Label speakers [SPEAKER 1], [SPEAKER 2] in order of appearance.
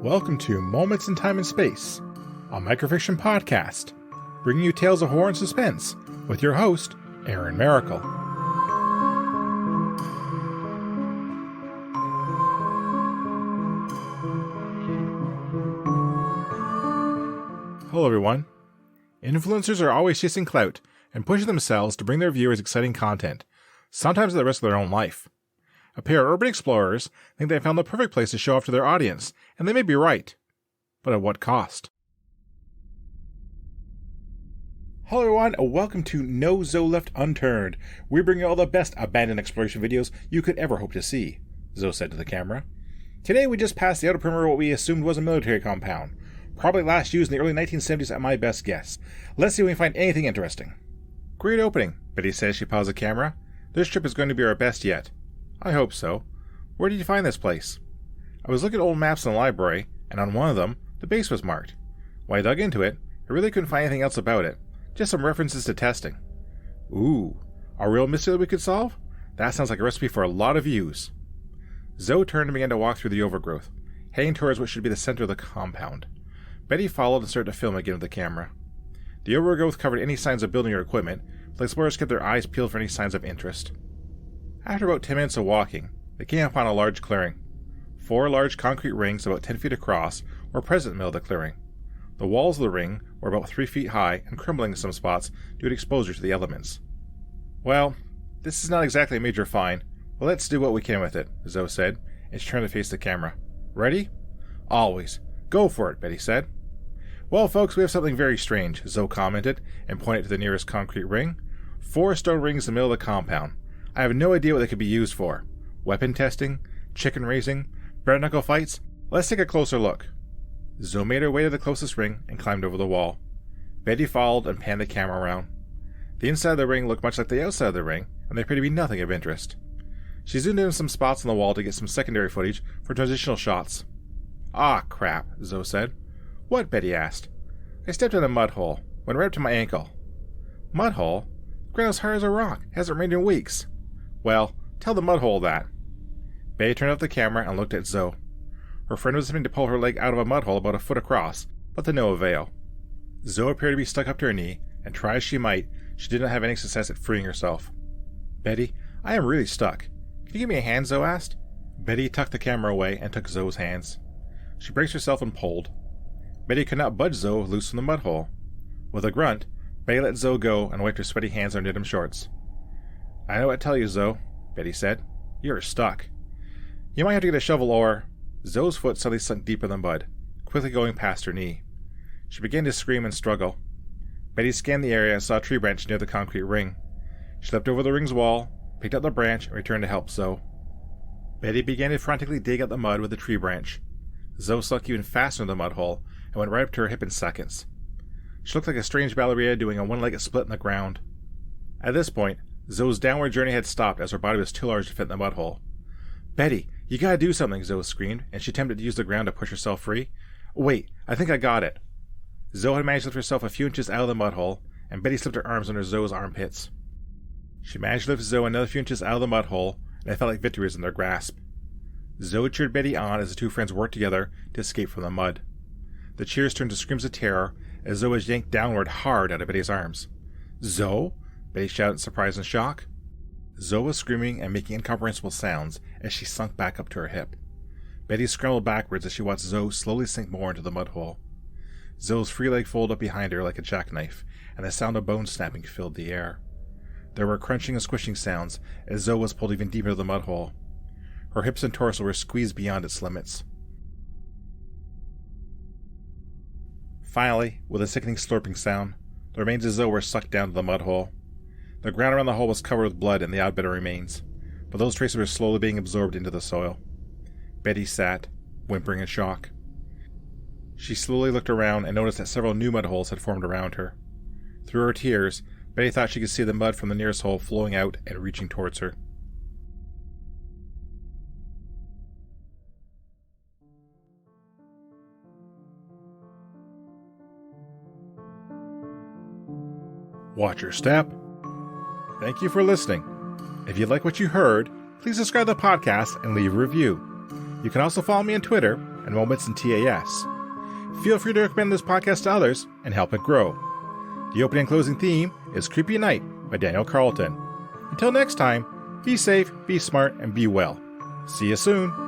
[SPEAKER 1] Welcome to Moments in Time and Space, a microfiction podcast, bringing you tales of horror and suspense with your host, Aaron Maracle. Hello everyone. Influencers are always chasing clout and pushing themselves to bring their viewers exciting content, sometimes at the risk of their own life. A pair of urban explorers think they found the perfect place to show off to their audience, and they may be right. But at what cost? Hello everyone, and welcome to No Zoe Left Unturned. We bring you all the best abandoned exploration videos you could ever hope to see, Zoe said to the camera. Today we just passed the outer perimeter of what we assumed was a military compound, probably last used in the early 1970s at my best guess. Let's see if we can find anything interesting. Great opening, Betty says as she paused the camera. This trip is going to be our best yet. I hope so. Where did you find this place? I was looking at old maps in the library, and on one of them, the base was marked. When I dug into it, I really couldn't find anything else about it, just some references to testing. Ooh, a real mystery that we could solve? That sounds like a recipe for a lot of views. Zoe turned and began to walk through the overgrowth, heading towards what should be the center of the compound. Betty followed and started to film again with the camera. The overgrowth covered any signs of building or equipment, but the explorers kept their eyes peeled for any signs of interest. After about 10 minutes of walking, they came upon a large clearing. 4 large concrete rings about 10 feet across were present in the middle of the clearing. The walls of the ring were about 3 feet high and crumbling in some spots due to exposure to the elements. Well, this is not exactly a major find, but let's do what we can with it, Zoe said, and she turned to face the camera. Ready? Always. Go for it, Betty said. Well, folks, we have something very strange, Zoe commented, and pointed to the nearest concrete ring. 4 stone rings in the middle of the compound. I have no idea what they could be used for. Weapon testing? Chicken raising? Bare-knuckle fights? Let's take a closer look. Zoe made her way to the closest ring and climbed over the wall. Betty followed and panned the camera around. The inside of the ring looked much like the outside of the ring, and there appeared to be nothing of interest. She zoomed in on some spots on the wall to get some secondary footage for transitional shots. Ah, crap, Zoe said. What? Betty asked. I stepped in a mud hole. Went right up to my ankle. Mud hole? The ground is hard as a rock. Hasn't rained in weeks. Well, tell the mud hole that. Betty turned off the camera and looked at Zoe. Her friend was attempting to pull her leg out of a mud hole about a foot across, but to no avail. Zoe appeared to be stuck up to her knee, and try as she might, she did not have any success at freeing herself. Betty, I am really stuck. Can you give me a hand? Zoe asked. Betty tucked the camera away and took Zoe's hands. She braced herself and pulled. Betty could not budge Zoe loose from the mud hole. With a grunt, Betty let Zoe go and wiped her sweaty hands on her denim shorts. I know what to tell you, Zoe, Betty said. You're stuck. You might have to get a shovel or... Zoe's foot suddenly sunk deeper in the mud, quickly going past her knee. She began to scream and struggle. Betty scanned the area and saw a tree branch near the concrete ring. She leapt over the ring's wall, picked up the branch, and returned to help Zoe. Betty began to frantically dig out the mud with the tree branch. Zoe sunk even faster in the mud hole and went right up to her hip in seconds. She looked like a strange ballerina doing a one-legged split in the ground. At this point, Zoe's downward journey had stopped as her body was too large to fit in the mud hole. Betty, you gotta do something, Zoe screamed, and she attempted to use the ground to push herself free. Wait, I think I got it. Zoe had managed to lift herself a few inches out of the mud hole, and Betty slipped her arms under Zoe's armpits. She managed to lift Zoe another few inches out of the mud hole, and it felt like victory was in their grasp. Zoe cheered Betty on as the two friends worked together to escape from the mud. The cheers turned to screams of terror as Zoe was yanked downward hard out of Betty's arms. Zoe? Betty shouted in surprise and shock. Zoe was screaming and making incomprehensible sounds as she sunk back up to her hip. Betty scrambled backwards as she watched Zoe slowly sink more into the mud hole. Zoe's free leg folded up behind her like a jackknife, and the sound of bone snapping filled the air. There were crunching and squishing sounds as Zoe was pulled even deeper into the mud hole. Her hips and torso were squeezed beyond its limits. Finally, with a sickening slurping sound, the remains of Zoe were sucked down to the mud hole. The ground around the hole was covered with blood and the odd bit of remains, but those traces were slowly being absorbed into the soil. Betty sat, whimpering in shock. She slowly looked around and noticed that several new mud holes had formed around her. Through her tears, Betty thought she could see the mud from the nearest hole flowing out and reaching towards her. Watch your step. Thank you for listening. If you like what you heard, please subscribe to the podcast and leave a review. You can also follow me on Twitter and moments in TAS. Feel free to recommend this podcast to others and help it grow. The opening and closing theme is Creepy Night by Daniel Carlton. Until next time, be safe, be smart, and be well. See you soon.